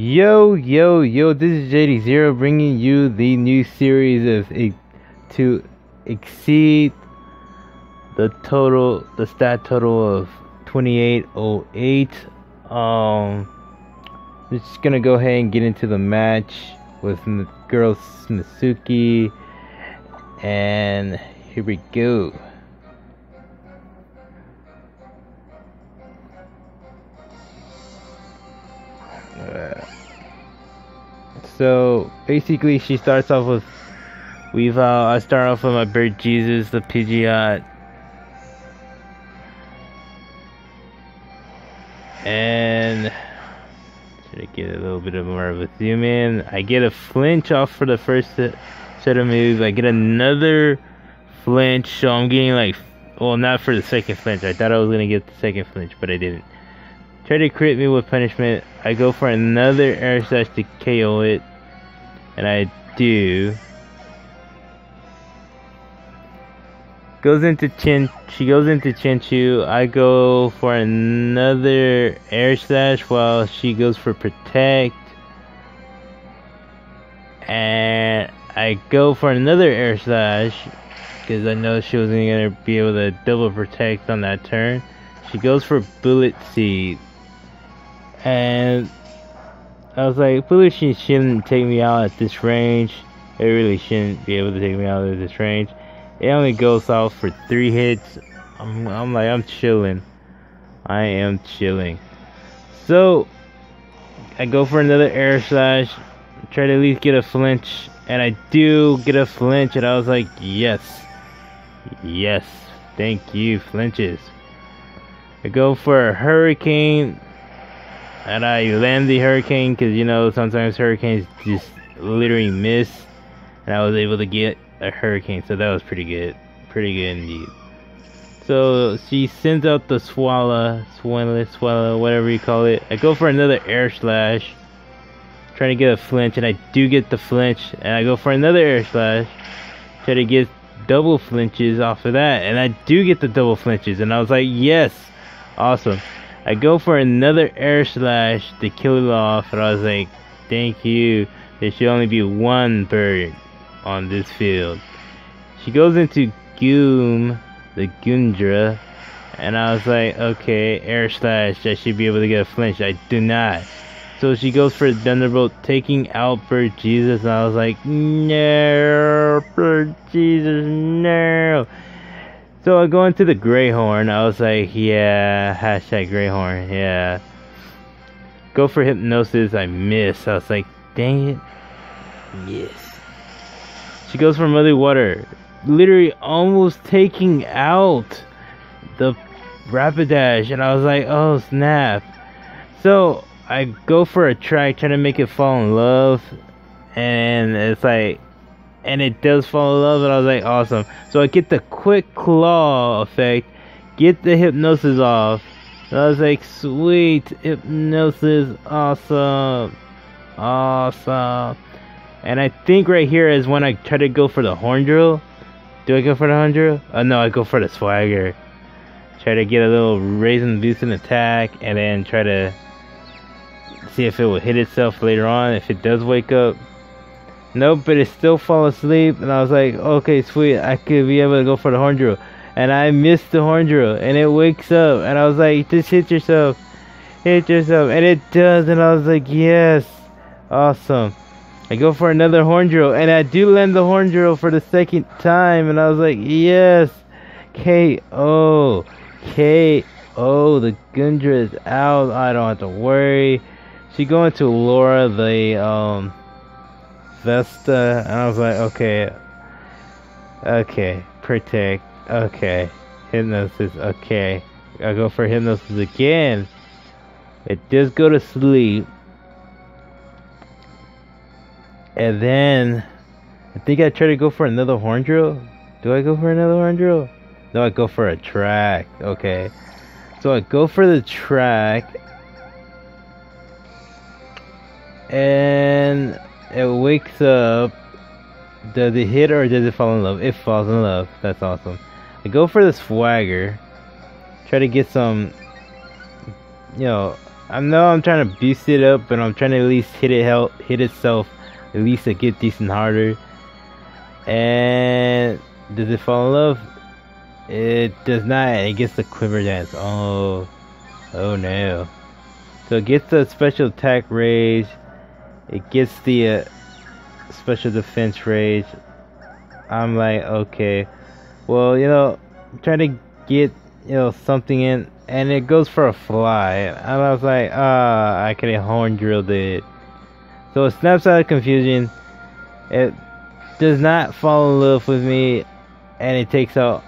Yo, this is TheJDzero bringing you the new series of to exceed the stat total of 2808. Just gonna go ahead and get into the match with girl Mitsuki, and here we go. So basically, she starts off with Wifi. I start off with my bird Jesus, the Pidgeot, and should I get a little bit of more of a zoom in? I get a flinch off for the first set of moves. I get another flinch, so I'm getting like, well, not for the second flinch. I thought I was gonna get the second flinch, but I didn't. Try to crit me with punishment. I go for another air slash to KO it, and I do. She goes into Chinchu. I go for another air slash while she goes for protect, and I go for another air slash because I know she wasn't gonna be able to double protect on that turn. She goes for bullet seed. And I was like, Bullet Seed shouldn't take me out at this range. It really shouldn't be able to take me out at this range. It only goes off for 3 hits. I'm like, I'm chilling. I am chilling. So I go for another air slash, try to at least get a flinch, and I do get a flinch, and I was like, yes, thank you, flinches. I go for a hurricane, and I land the hurricane because, you know, sometimes hurricanes just literally miss, and I was able to get a hurricane, so that was pretty good indeed. So she sends out the swallow, whatever you call it. I go for another air slash, trying to get a flinch, and I do get the flinch, and I go for another air slash, try to get double flinches off of that, and I do get the double flinches, and I was like, yes, awesome. I go for another air slash to kill it off, and I was like, thank you. There should only be one bird on this field. She goes into Goom, the Gundra, and I was like, okay, air slash, I should be able to get a flinch. I do not. So she goes for Thunderbolt, taking out Bird Jesus, and I was like, no, Bird Jesus, no. So I go into the Greyhorn. I was like, yeah, hashtag Greyhorn, yeah. Go for Hypnosis. I miss. I was like, dang it. Yes. She goes for Muddy Water, literally almost taking out the Rapidash, and I was like, oh snap. So I go for a track, trying to make it fall in love, and it's like, and it does fall in love, and I was like, awesome. So I get the quick claw effect, get the hypnosis off, and I was like, sweet, hypnosis, awesome. And I think right here is when I try to go for the horn drill. Do I go for the horn drill? Oh no, I go for the swagger. Try to get a little raise and boost in attack, and then try to see if it will hit itself later on, if it does wake up. Nope, but it still fall asleep, and I was like, okay, sweet, I could be able to go for the horn drill, and I missed the horn drill, and it wakes up, and I was like, just hit yourself, and it does, and I was like, yes, awesome. I go for another horn drill, and I do land the horn drill for the second time, and I was like, yes, KO, the Gundra is out, I don't have to worry. She go into Laura, the Vesta, and I was like, okay, protect, okay, hypnosis, okay. I go for hypnosis again. It does go to sleep, and then I think I try to go for another horn drill. Do I go for another horn drill? No, I go for a track. Okay, so I go for the track, and it wakes up. Does it hit or does it fall in love? It falls in love. That's awesome. I go for the swagger. Try to get some, you know, I know I'm trying to boost it up, but I'm trying to at least hit itself at least to get decent harder. And does it fall in love? It does not. It gets the quiver dance. Oh no. So it gets the special attack rage. It gets the special defense rage. I'm like, okay. Well, I'm trying to get, something in. And it goes for a fly. And I was like, I could have horn drilled it. So it snaps out of confusion. It does not fall in love with me. And it takes out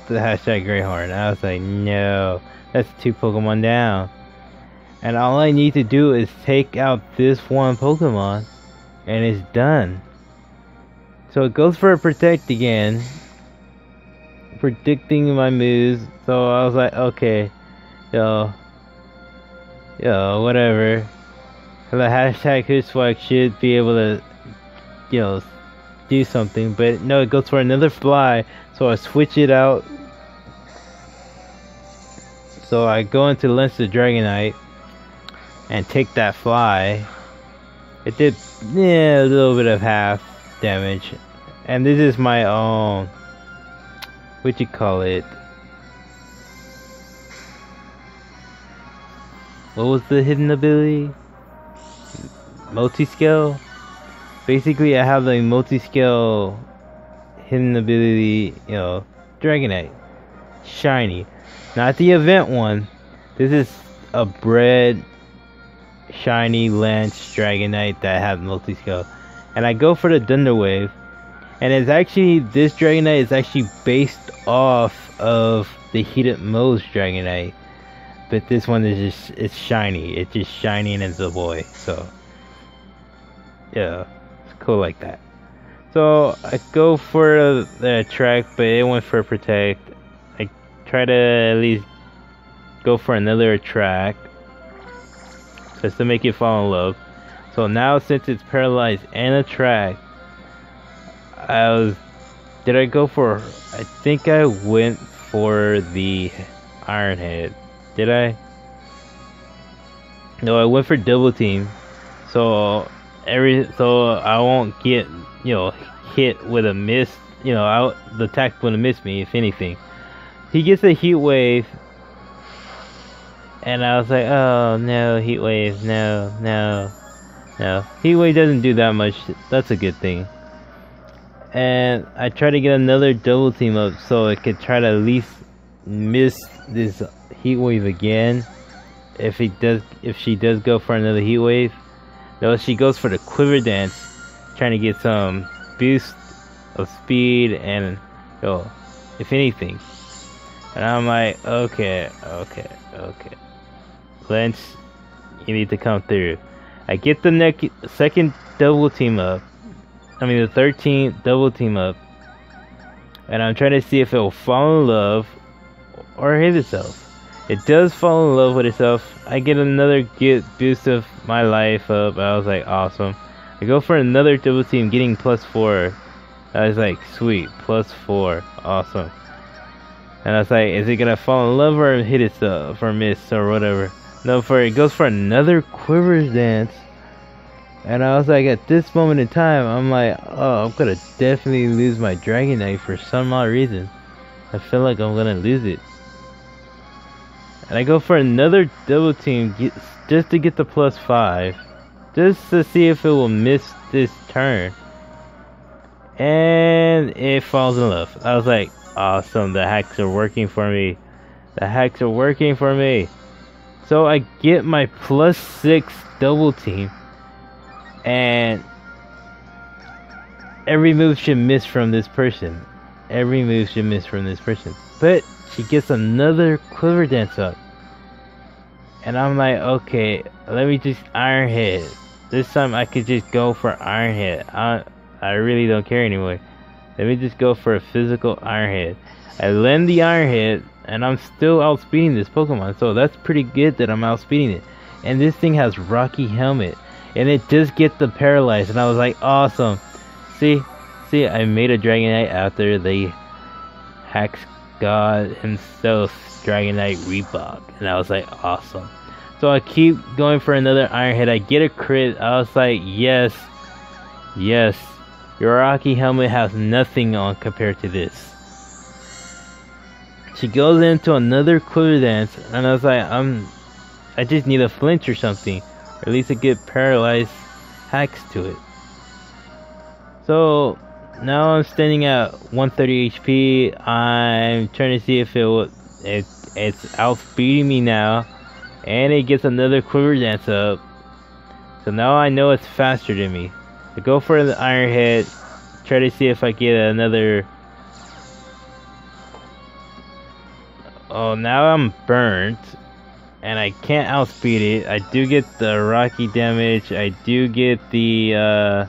the hashtag Greyhorn. I was like, no. That's 2 Pokemon down. And all I need to do is take out this one Pokemon. And it's done. So it goes for a protect again. Predicting my moves. So I was like, okay. Whatever. The hashtag Hooswag should be able to, do something. But no, it goes for another fly. So I switch it out. So I go into Lens the Dragonite and take that fly. It did a little bit of half damage. And this is my own, what you call it? What was the hidden ability? Multi-scale? Basically I have the multi-scale hidden ability, Dragonite. Shiny. Not the event one. This is a bred shiny Lance Dragonite that has multi-scale. And I go for the Thunder Wave. And it's actually, this Dragonite is actually based off of the Heated Mode's Dragonite. But this one is just, it's shiny. It's just shiny and it's a boy. So, yeah, it's cool like that. So, I go for the attract, but it went for protect. I try to at least go for another attract, just to make it fall in love. So now since it's paralyzed and attract, did I go for, I think I went for the Iron Head. Did I? No, I went for double team. So I won't get, hit with a miss. The attack wouldn't miss me, if anything. He gets a Heat Wave. And I was like, oh no, Heat Wave, no. Heat Wave doesn't do that much. That's a good thing. And I try to get another double team up so I could try to at least miss this Heat Wave again. If she does go for another Heat Wave. No, she goes for the Quiver Dance, trying to get some boost of speed and, if anything. And I'm like, okay. Lance, you need to come through. I get the second double team up. The 13th double team up. And I'm trying to see if it will fall in love or hit itself. It does fall in love with itself. I get another boost of my life up. I was like, awesome. I go for another double team, getting +4. I was like, sweet, +4, awesome. And I was like, is it gonna fall in love or hit itself or miss or whatever? No, it goes for another Quiver Dance. And I was like, at this moment in time, I'm like, oh, I'm gonna definitely lose my Dragonite for some odd reason. I feel like I'm gonna lose it. And I go for another double team just to get the +5. Just to see if it will miss this turn. And it falls in love. I was like, awesome, the hacks are working for me. So I get my +6 double team. And every move should miss from this person. But she gets another Quiver Dance up. And I'm like, okay, let me just Iron Head. This time I could just go for Iron Head. I really don't care anymore. Let me just go for a physical Iron Head. I land the Iron Head, and I'm still outspeeding this Pokemon. So that's pretty good that I'm outspeeding it. And this thing has Rocky Helmet. And it does get the paralyzed. And I was like, awesome. See, I made a Dragonite after the Hacks God himself, Dragonite Reebok. And I was like, awesome. So I keep going for another Iron Head. I get a crit. I was like, yes, yes. Your Rocky helmet has nothing on compared to this. She goes into another quiver dance, and I was like, I just need a flinch or something, or at least a good paralyzed hacks to it. So now I'm standing at 130 HP. I'm trying to see if it's outspeeding me now, and it gets another quiver dance up. So now I know it's faster than me. I go for the Iron Head, try to see if I get another. Oh, now I'm burnt, and I can't outspeed it. I do get the Rocky damage. I do get the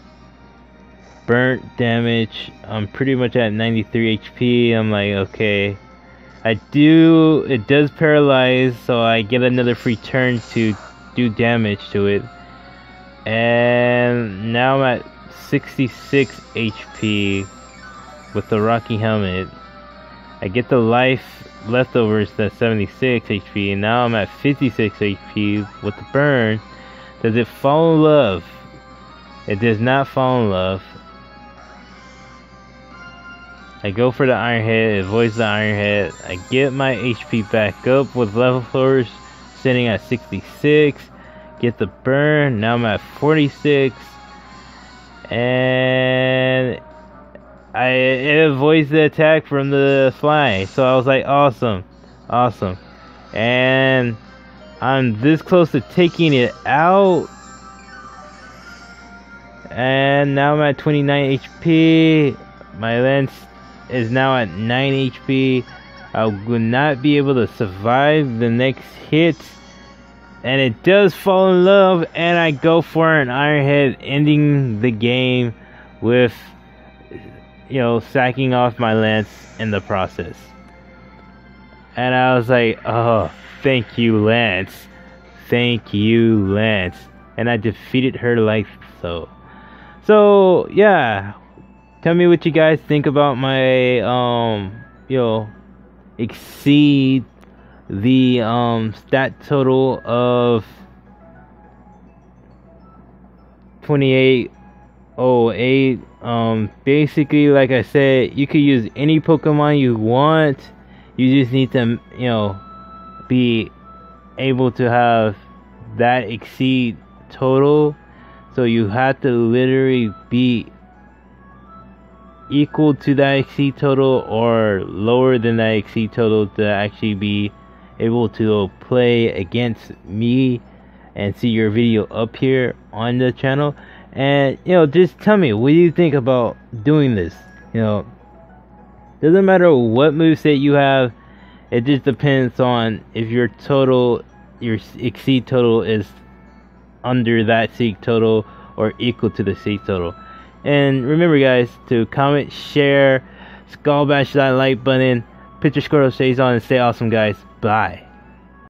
burnt damage. I'm pretty much at 93 HP. I'm like, okay. It does paralyze, so I get another free turn to do damage to it. And now I'm at 66 HP with the Rocky helmet. I get the life leftovers to 76 HP, and now I'm at 56 HP with the burn. Does it fall in love? It does not fall in love. I go for the Iron Head, it avoids the Iron Head. I get my HP back up with leftovers, sitting at 66. Get the burn, now I'm at 46. And it avoids the attack from the fly. So I was like, awesome, awesome. And I'm this close to taking it out. And now I'm at 29 HP. My lance is now at 9 HP. I will not be able to survive the next hit. And it does fall in love, and I go for an Iron Head, ending the game with, you know, sacking off my lance in the process. And I was like, oh, thank you, Lance. Thank you, Lance. And I defeated her like so. So, yeah. Tell me what you guys think about my, you know, exceed the stat total of 2808. Basically, like I said, you could use any Pokemon you want. You just need to, you know, be able to have that exceed total. So you have to literally be equal to that exceed total or lower than that exceed total to actually be able to play against me and see your video up here on the channel. And, you know, just tell me, what do you think about doing this? You know, doesn't matter what moveset you have, it just depends on if your exceed total is under that exceed total or equal to the exceed total. And remember, guys, to comment, share, skull bash that like button, put your Squirtle shades on, and stay awesome, guys. Bye.